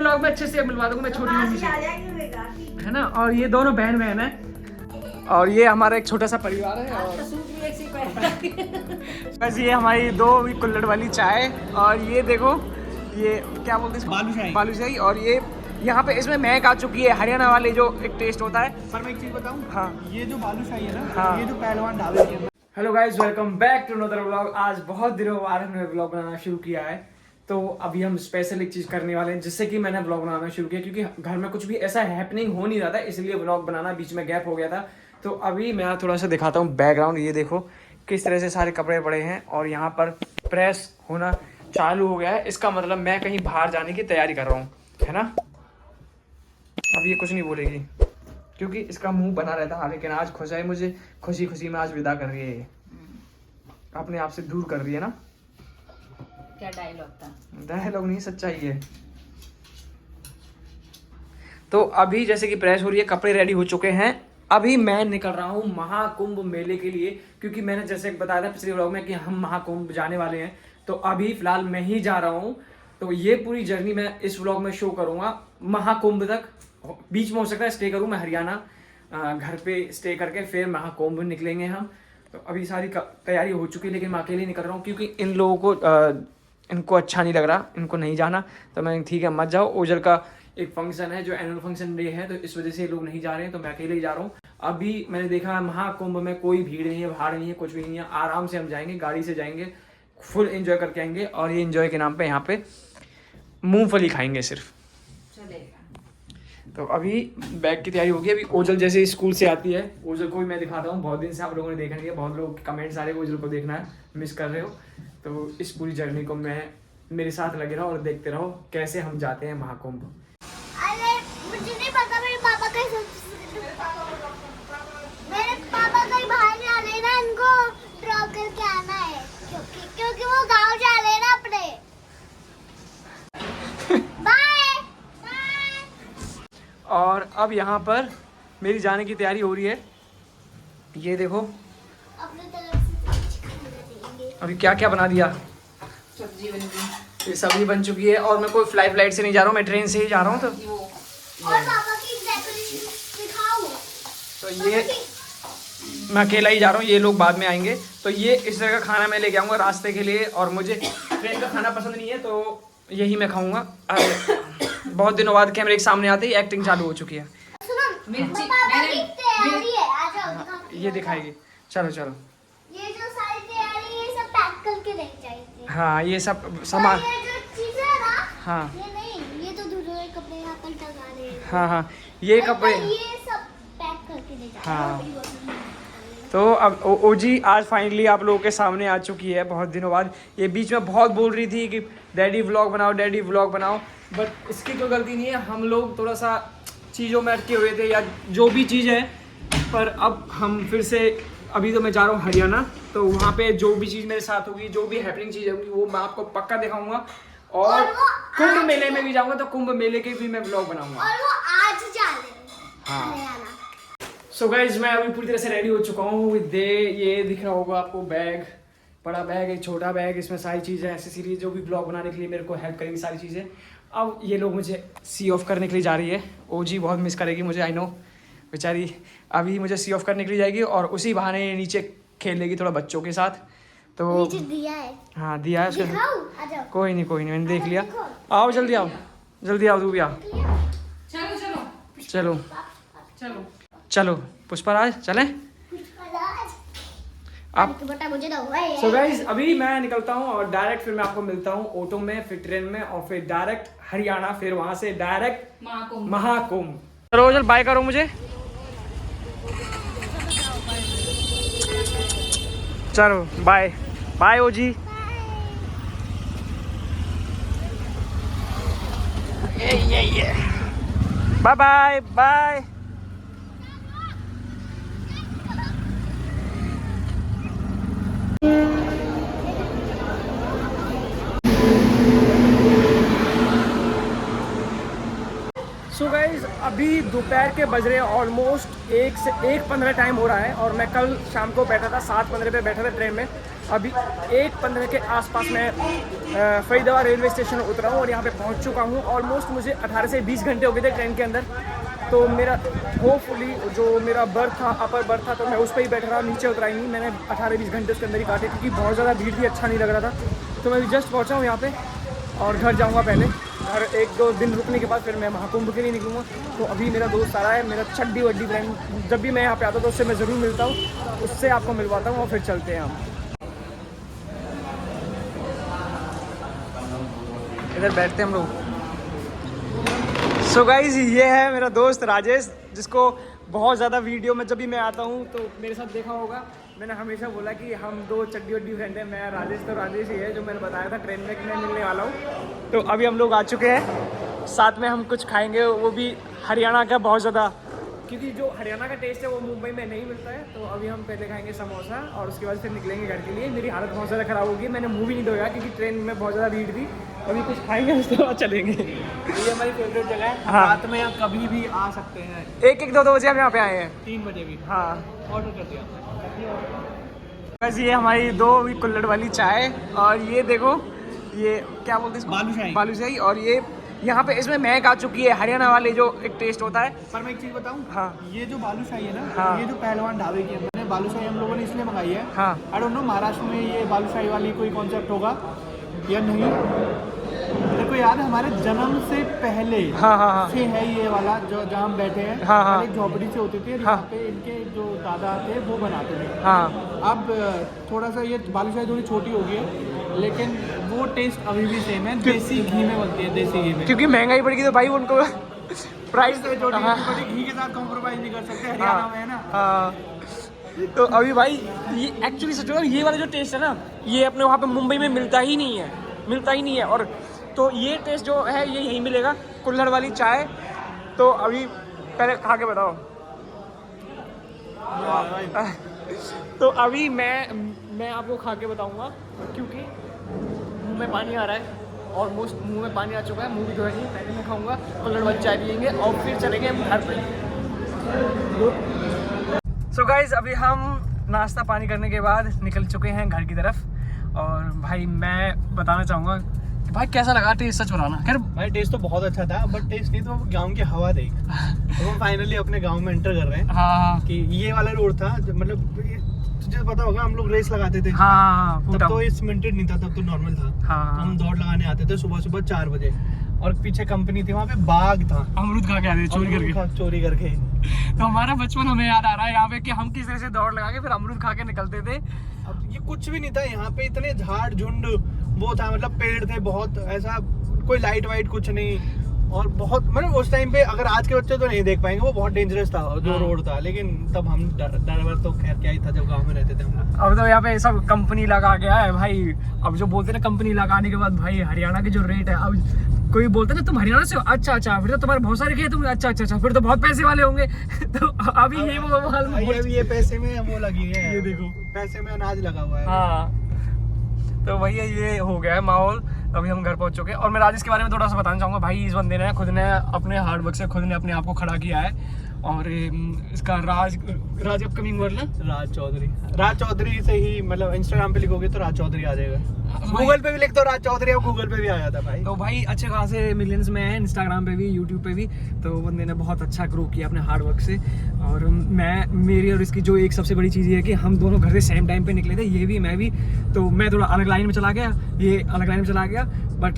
Vlog में अच्छे से मिलवा दूंगा मैं छोटी मम्मी से, है ना। और ये दोनों बहन बहन है और ये हमारा एक छोटा सा परिवार है। और बस ये हमारी 2 कुल्हड़ वाली चाय और ये देखो ये क्या बोलते हैं बालूशाही, बालूशाही। और ये यहाँ पे इसमें महक आ चुकी है हरियाणा वाले जो एक टेस्ट होता है। पर मैं एक चीज बताऊँ, हाँ ये जो बालूशाही है ना, हाँ। ये जो पहलवान ढाबे के अंदर। Hello guys, welcome back to another vlog. आज बहुत दिनों बाद हमने व्लॉग बनाना शुरू किया है, तो अभी हम स्पेशल एक चीज़ करने वाले हैं जिससे कि मैंने व्लॉग बनाना शुरू किया, क्योंकि घर में कुछ भी ऐसा हैपनिंग हो नहीं रहा था, इसलिए व्लॉग बनाना बीच में गैप हो गया था। तो अभी मैं थोड़ा सा दिखाता हूँ बैकग्राउंड। ये देखो किस तरह से सारे कपड़े पड़े हैं और यहाँ पर प्रेस होना चालू हो गया है। इसका मतलब मैं कहीं बाहर जाने की तैयारी कर रहा हूँ, है ना। अब ये कुछ नहीं बोलेगी क्योंकि इसका मुंह बना रहता है, लेकिन आज खुश है, मुझे खुशी खुशी में आज विदा कर रही है, अपने आप से दूर कर रही है ना। क्या डायलॉग था? डायलॉग नहीं, सच्चाई है। तो अभी जैसे कि प्रेस हो रही है, कपड़े रेडी हो चुके हैं। अभी मैं निकल रहा हूँ महाकुंभ मेले के लिए, क्योंकि मैंने जैसे बताया था पिछले व्लॉग में कि हम महाकुंभ जाने वाले हैं। तो अभी फिलहाल मैं ही जा रहा हूँ, तो ये पूरी जर्नी मैं इस व्लॉग में शो करूँगा महाकुंभ तक। बीच में हो सकता है स्टे करूँ मैं हरियाणा, घर पे स्टे करके फिर महाकुंभ निकलेंगे हम। तो अभी सारी तैयारी हो चुकी है, लेकिन मैं अकेले निकल रहा हूँ क्योंकि इन लोगों को इनको अच्छा नहीं लग रहा, इनको नहीं जाना। तो मैं ठीक है मत जाओ, ओजल का एक फंक्शन है जो एनुअल फंक्शन डे है, तो इस वजह से लोग नहीं जा रहे हैं, तो मैं अकेले ही जा रहा हूँ। अभी मैंने देखा महाकुंभ में कोई भीड़ नहीं है, भाड़ नहीं है, कुछ भी नहीं है, आराम से हम जाएंगे, गाड़ी से जाएंगे, फुल एंजॉय करके आएंगे। और ये एंजॉय के नाम पे यहाँ पे मूंगफली खाएंगे सिर्फ। तो अभी बैग की तैयारी होगी। अभी ओजल जैसे स्कूल से आती है, ओजल को भी मैं दिखाता हूँ। बहुत दिन से आप लोगों ने देखा नहीं है, बहुत लोग कमेंट्स आ रहे हैं ओजल को देखना है, मिस कर रहे हो। तो इस पूरी जर्नी को मैं मेरे साथ लगे रहो और देखते रहो कैसे हम जाते हैं महाकुंभ। अरे मुझे नहीं पता, मेरे पापा कहीं बाहर नहीं आ रहे ना, इनको ड्रॉप करके आना है क्योंकि वो गांव जा रहे हैं ना अपने। Bye bye. और अब यहाँ पर मेरी जाने की तैयारी हो रही है। ये देखो अपने तरफ से खाना देंगे। अभी क्या क्या बना दिया। सब्जी बन गई, ये सब्जी बन चुकी है और मैं कोई फ्लाइट से नहीं जा रहा हूँ, मैं ट्रेन से ही जा रहा हूँ। तो और पापा की डेकोरेशन दिखाओ। तो ये मैं अकेला ही जा रहा हूँ, ये लोग बाद में आएंगे। तो ये इस तरह का खाना मैं लेके आऊँगा रास्ते के लिए, और मुझे ट्रेन का खाना पसंद नहीं है तो यही मैं खाऊँगा। बहुत दिनों बाद कैमरे के सामने आते ही एक्टिंग चालू हो चुकी है। मिर्ची पापा की तैयारी है, आ जाओ दिखाओ। ये दिखाएगी, चलो चलो। ये जो सारी तैयारी है सब पैक करके ले जाएंगे। हाँ ये सब और सामान, ये जो चीजें है ना, हाँ ये नहीं, ये तो धुले हुए कपड़े यहाँ पर टंगा रहे हैं। हाँ हाँ ये कपड़े, ये सब पैक करके ले जाएंगे। हाँ। तो अब ओजी आज फाइनली आप लोगों के सामने आ चुकी है बहुत दिनों बाद। ये बीच में बहुत बोल रही थी कि डैडी व्लॉग बनाओ, डैडी व्लॉग बनाओ, बट इसकी कोई गलती नहीं है। हम लोग थोड़ा सा चीज़ों में अटके हुए थे या जो भी चीज़ है, पर अब हम फिर से, अभी तो मैं जा रहा हूँ हरियाणा, तो वहाँ पे जो भी चीज़ मेरे साथ होगी, जो भी हैपनिंग चीज़ होगी, वो मैं आपको पक्का दिखाऊंगा। और कुंभ मेले में भी जाऊँगा तो कुंभ मेले के भी मैं व्लॉग बनाऊँगा। और वो आज जा रहे हैं हाँ। हरियाणा। सो गाइज मैं अभी पूरी तरह से रेडी हो चुका हूँ। ये दिख रहा होगा आपको बैग, बड़ा बैग, एक छोटा बैग, इसमें सारी चीज़ें एक्सेसरीज जो भी ब्लॉग बनाने के लिए मेरे को हेल्प करेंगी सारी चीज़ें। अब ये लोग मुझे सी ऑफ करने के लिए जा रही है। ओजी बहुत मिस करेगी मुझे, आई नो, बेचारी अभी मुझे सी ऑफ करने के लिए जाएगी और उसी बहाने ये नीचे खेल लेगी थोड़ा बच्चों के साथ। तो नीचे दिया है, हाँ दिया है उसके, दिखाओ, आ जाओ। कोई नहीं मैंने देख लिया। आओ जल्दी आओ, जल्दी आओ, तू भी आओ। चलो चलो चलो चलो चलो पुष्पराज चलें आप। बटा मुझे दो भाई। सो गाइज अभी मैं निकलता हूँ और डायरेक्ट फिर मैं आपको मिलता हूँ ऑटो में, फिर ट्रेन में, और फिर डायरेक्ट हरियाणा, फिर वहां से डायरेक्ट महाकुंभ। रोजल बाय करो मुझे, चलो बाय बाय ओजी। ये bye bye bye. So guys अभी दोपहर के बज रहे हैं ऑलमोस्ट 1 से 1:15 टाइम हो रहा है, और मैं कल शाम को बैठा था 7:15 पे बैठा था ट्रेन में। अभी 1:15 के आसपास मैं फरीदाबाद रेलवे स्टेशन उतरा हूँ और यहाँ पे पहुँच चुका हूँ। ऑलमोस्ट मुझे 18 से 20 घंटे हो गए थे ट्रेन के अंदर। तो मेरा होपफुली जो मेरा बर्थ था, अपर बर्थ था, तो मैं उस पर ही बैठ रहा, नीचे उतरा ही नहीं। मैंने 18-20 घंटे उसके अंदर ही काटे क्योंकि बहुत ज़्यादा भीड़ थी, अच्छा नहीं लग रहा था। तो मैं अभी जस्ट पहुँचा हूँ यहाँ पे और घर जाऊँगा पहले। घर 1-2 दिन रुकने के बाद फिर मैं महाकुंभ के लिए निकलूँगा। तो अभी मेरा दोस्त आ रहा है, मेरा चड्डी वड्डी फ्रेंड। जब भी मैं यहाँ पे आता हूँ तो उससे मैं ज़रूर मिलता हूँ, उससे आपको मिलवाता हूँ और फिर चलते हैं हम। इधर बैठते हैं हम लोग। सो गाइज ये है मेरा दोस्त राजेश, जिसको बहुत ज़्यादा वीडियो में जब भी मैं आता हूँ तो मेरे साथ देखा होगा। मैंने हमेशा बोला कि हम 2 चड्डी वड्डी फ्रेंड हैं, मैं राजेश, तो राजेश ही है जो मैंने बताया था ट्रेन में कि मैं मिलने वाला हूँ। तो अभी हम लोग आ चुके हैं, साथ में हम कुछ खाएंगे, वो भी हरियाणा का बहुत ज़्यादा, क्योंकि जो हरियाणा का टेस्ट है वो मुंबई में नहीं मिलता है। तो अभी हम पहले खाएंगे समोसा और उसके बाद फिर निकलेंगे घर के लिए। मेरी हालत बहुत ज़्यादा ख़राब होगी, मैंने मुँह भी नहीं धोया क्योंकि ट्रेन में बहुत ज़्यादा भीड़ थी। अभी कुछ खाएंगे उसके बाद चलेंगे। ये हमारी फेवरेट जगह है। हाँ। रात में आप कभी भी आ सकते हैं। 1-2 बजे हम यहाँ पे आए हैं। 3 बजे भी हाँ, ऑर्डर कर दिया। बस ये हमारी 2 कुल्हड़ वाली चाय और ये देखो, ये क्या बोलते हैं इसको? बालूशाही। बालूशाही। और ये यहाँ पे इसमें महक आ चुकी है, हरियाणा वाले जो एक टेस्ट होता है। पर मैं एक चीज़ बताऊँ, हाँ। ये जो बालूशाही है ना, हाँ। ये जो पहलवान ढाबे की है, मैंने बालूशाही हम लोगों ने इसलिए मंगाई है। हाँ। आई डोंट नो महाराष्ट्र में ये बालूशाही वाली कोई कॉन्सेप्ट होगा या नहीं। मेरे को याद है हमारे जन्म से पहले हाँ। से है ये वाला जो जहाँ हम बैठे हैं। हाँ। पहले एक झोपड़ी से होती थी, यहाँ पे इनके जो दादा थे वो बनाते थे। हाँ। अब थोड़ा सा ये बालूशाही थोड़ी छोटी हो गई है, लेकिन वो टेस्ट अभी भी सेम है। देसी घी में बनती है, देसी घी में। क्योंकि महंगाई बढ़ गई तो भाई उनको प्राइस जो घी के साथ कॉम्प्रोमाइज नहीं कर सकते, हरियाणा में है ना। हाँ। तो अभी भाई ये एक्चुअली सच में ये वाला जो टेस्ट है ना, ये अपने वहाँ पे मुंबई में मिलता ही नहीं है। और तो ये टेस्ट जो है ये यहीं मिलेगा, कुल्हड़ वाली चाय। तो अभी पहले खा के बताओ। तो अभी मैं आपको खा के बताऊंगा क्योंकि मुंह में पानी आ रहा है, ऑलमोस्ट मुंह में पानी आ चुका है। मुंह भी धोया नहीं, पहले मैं खाऊंगा, कुल्हड़ वाली चाय पियेंगे और फिर चलेंगे हम घर पे। सो गाइज अभी हम नाश्ता पानी करने के बाद निकल चुके हैं घर की तरफ। और भाई मैं बताना चाहूँगा कि भाई कैसा लगा टेस्ट, सच बताना। खैर भाई टेस्ट तो बहुत अच्छा था, बट टेस्ट नहीं तो गांव की हवा देख। तो हम फाइनली अपने गांव में एंटर कर रहे हैं। हाँ कि ये वाला रोड था मतलब तुझे पता होगा हम लोग रेस लगाते थे। हाँ तब तो ये सीमेंटेड नहीं था, तब तो नॉर्मल था। हाँ। हम दौड़ लगाने आते थे सुबह 4 बजे और पीछे कंपनी थी, वहाँ पे बाग था, अमरूद खा के आते थे चोरी करके। तो हमारा बचपन हमें याद आ रहा है यहाँ पे कि हम किस तरह से दौड़ लगा के फिर अमरूद खा के निकलते थे। अब ये कुछ भी नहीं था यहाँ पे, इतने झाड़ झुंड वो था, मतलब पेड़ थे बहुत, ऐसा कोई लाइट वाइट कुछ नहीं। और बहुत मतलब उस टाइम पे अगर आज के बच्चे तो नहीं देख पाएंगे, वो बहुत डेंजरस था जो रोड था। लेकिन तब हम डर तो खैर क्या ही था जब गांव में रहते थे हम लोग। अब तो यहाँ पे सब कंपनी लगा गया है भाई। अब जो बोलते हैं ना कंपनी लगाने के बाद भाई हरियाणा की जो रेट है, अब कोई बोलते ना तुम हरियाणा से हो, अच्छा फिर तो तुम्हारे बहुत सारे खेत होंगे, अच्छा फिर तो बहुत पैसे वाले होंगे। तो अभी ये वो हाल ये पैसे में वो लगी है, ये देखो पैसे में अनाज लगा हुआ है। हाँ। तो भैया ये हो गया है माहौल। अभी हम घर पहुंच चुके हैं और मैं राजेश के बारे में थोड़ा सा बताना चाहूँगा। भाई इस बंदे ने खुद ने अपने हार्ड वर्क से खुद ने अपने आप को खड़ा किया है। और इसका राज अपकमिंग वर्ड ना, राज चौधरी से ही मतलब इंस्टाग्राम पे लिखोगे तो राज चौधरी आ जाएगा। गूगल पे भी लिख दो राज चौधरी, और गूगल पे भी आ जाता भाई। तो भाई अच्छे खासे मिलियंस में है, इंस्टाग्राम पे भी, यूट्यूब पे भी। तो बंदे ने बहुत अच्छा ग्रो किया अपने हार्ड वर्क से। और मेरी और इसकी जो एक सबसे बड़ी चीज़ ये है कि हम दोनों घर से सेम टाइम पे निकले थे, ये भी मैं भी। तो मैं थोड़ा अलग लाइन में चला गया, ये अलग लाइन में चला गया, बट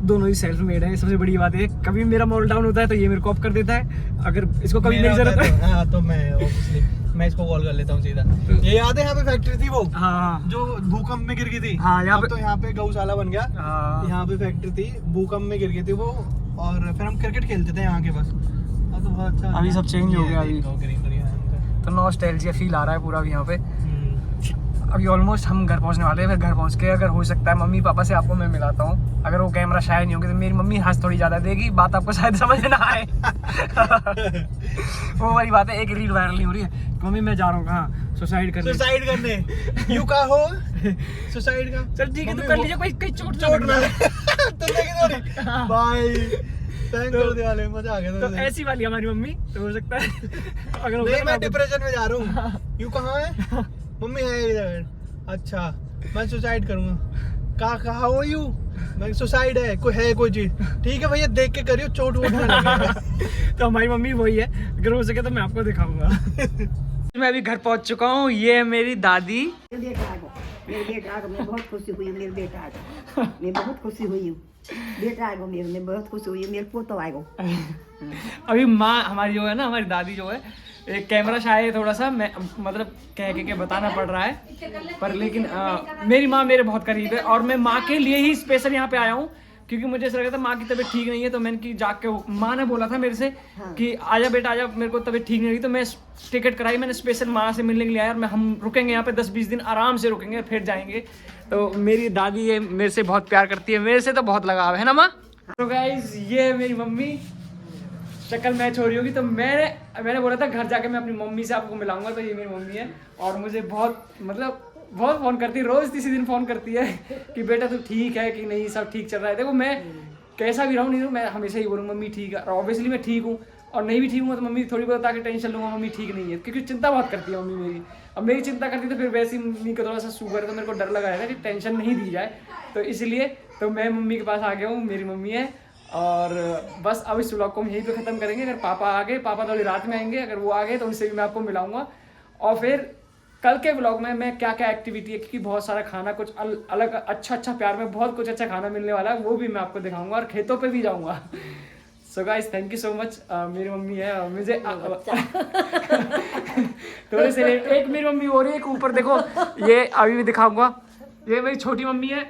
दोनों ही सेल्फ मेड है। सबसे बड़ी बात है, कभी मेरा मॉरल डाउन होता है तो ये मेरे को ऑफ कर देता है, अगर इसको कभी मेरी जरूरत है। हाँ तो मैं इसको कॉल कर लेता हूँ सीधा। ये याद है यहाँ पे फैक्ट्री थी वो, हाँ जो भूकंप में गिर गई थी। हाँ, यहाँ पे तो यहाँ पे गौशाला बन गया। हाँ। यहाँ पे फैक्ट्री थी, भूकंप में गिर गई थी वो, और फिर हम क्रिकेट खेलते थे यहाँ के बस। तो बहुत अच्छा, अभी सब चेंज हो गया अभी। ग्रीनरी है, तो नॉस्टैल्जिया फील आ रहा है पूरा अभी यहाँ पे। अभी ऑलमोस्ट हम घर पहुँचने वाले हैं। फिर घर पहुँच के अगर हो सकता है मम्मी पापा से आपको मैं मिलाता हूँ। अगर वो कैमरा शायद नहीं होगी तो मेरी मम्मी हंस थोड़ी ज़्यादा देगी, बात आपको शायद समझ ना आए। वो वाली बात है, एक रील वायरल नहीं हो रही है। मम्मी मैं जा रहा हूँ कहाँ, सुसाइड करने। यू का हो सुसाइड का, चल ठीक है तो कर लीजिए, कोई कहीं चोट ना भाई। थैंक कर दे वाले, मजा आ गया। तो ऐसी वाली हमारी मम्मी, तो हो सकता है अगर नहीं मैं डिप्रेशन में जा रहा हूँ। यू कहाँ है? मम्मी है इधर। अच्छा, मैं सुसाइड करूंगा। कहा हो यू? मैं सुसाइड है कोई चीज, ठीक है भैया, देख के करियो, चोट वोट ना लगे। तो हमारी मम्मी वही है, अगर हो सके तो मैं आपको दिखाऊंगा। मैं अभी घर पहुंच चुका हूँ, ये है मेरी दादी। मेरे बेटा आ गया, मैं बहुत खुशी हुई, मेरे बेटा आ गया, मैं बहुत खुशी हुई हूँ, बेटा आ गया मेरे, मैं बहुत खुशी हुई, मेरे पोतो आ गया। अभी माँ हमारी जो है ना, हमारी दादी जो है, एक कैमरा शायद थोड़ा सा मैं मतलब कह के बताना पड़ रहा है, पर लेकिन मेरी माँ मेरे बहुत करीब है और मैं माँ के लिए ही स्पेशल यहाँ पे आया हूँ, क्योंकि मुझे ऐसा लगा था माँ की तबीयत ठीक नहीं है, तो मैंने कि जाके माँ ने बोला था मेरे से कि आजा बेटा आजा, मेरे को तबीयत ठीक नहीं रही, तो मैं टिकट कराई, मैंने स्पेशल माँ से मिलने के लिए आया और हम रुकेंगे यहाँ पे 10-20 दिन आराम से रुकेंगे, फिर जाएंगे। तो मेरी दादी ये मेरे से बहुत प्यार करती है, मेरे से तो बहुत लगाव है ना माँ। तो गाइज ये है मेरी मम्मी, शक्ल मैच हो रही होगी, तो मैंने बोला था घर जाके मैं अपनी मम्मी से आपको मिलाऊंगा, तो ये मेरी मम्मी है और मुझे बहुत फ़ोन करती है, रोज़ तीसरे दिन फ़ोन करती है कि बेटा तू ठीक है कि नहीं, सब ठीक चल रहा है। देखो मैं कैसा भी रहूँ नहीं रहूँ, मैं हमेशा ही बोलूँ मम्मी ठीक है, और ऑब्वियसली मैं ठीक हूँ, और नहीं भी ठीक हूँ तो मम्मी थोड़ी बहुत आके टेंशन लूँगा मम्मी ठीक नहीं है, क्योंकि चिंता बहुत करती है मम्मी मेरी। अब मेरी चिंता करती तो फिर वैसे ही मम्मी को थोड़ा सा शुगर है, तो मेरे को डर लगा है कि टेंशन नहीं दी जाए, तो इसलिए तो मैं मम्मी के पास आ गया हूँ, मेरी मम्मी है। और बस अब इस व्लॉग को हम यहीं पे ख़त्म करेंगे। अगर पापा आ गए, पापा थोड़ी रात में आएंगे, अगर वो आ गए तो उनसे भी मैं आपको मिलाऊंगा, और फिर कल के व्लॉग में मैं क्या क्या एक्टिविटी है, क्योंकि बहुत सारा खाना कुछ अलग अच्छा प्यार में बहुत कुछ अच्छा खाना मिलने वाला है, वो भी मैं आपको दिखाऊंगा और खेतों पे भी जाऊंगा। So guys thank you so much. मेरी मम्मी है और मुझे थोड़े से एक मेरी मम्मी हो रही है, एक ऊपर देखो, ये अभी भी दिखाऊंगा, ये मेरी छोटी मम्मी है,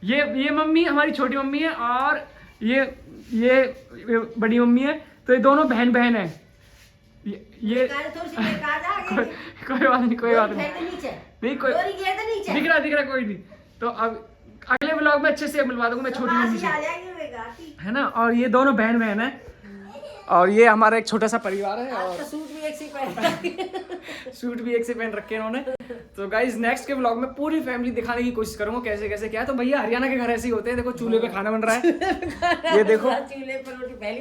ये मम्मी हमारी छोटी मम्मी है, और ये बड़ी मम्मी है, तो ये दोनों बहन है। ये कोई बात नहीं नहीं, कोई दिख रहा कोई नहीं। तो अब अगले व्लॉग में अच्छे से मिलवा दूंगा मैं छोटी मम्मी से, है ना। और ये दोनों बहन है, और ये हमारा एक छोटा सा परिवार है, और सूट भी एक से पहन रखे इन्होंने। तो गाइज नेक्स्ट के व्लॉग में पूरी फैमिली दिखाने की कोशिश करूंगा कैसे कैसे क्या है। तो भैया हरियाणा के घर ऐसे ही होते हैं, देखो चूल्हे पे खाना बन रहा है, ये देखो चूल्हे पर रोटी पहली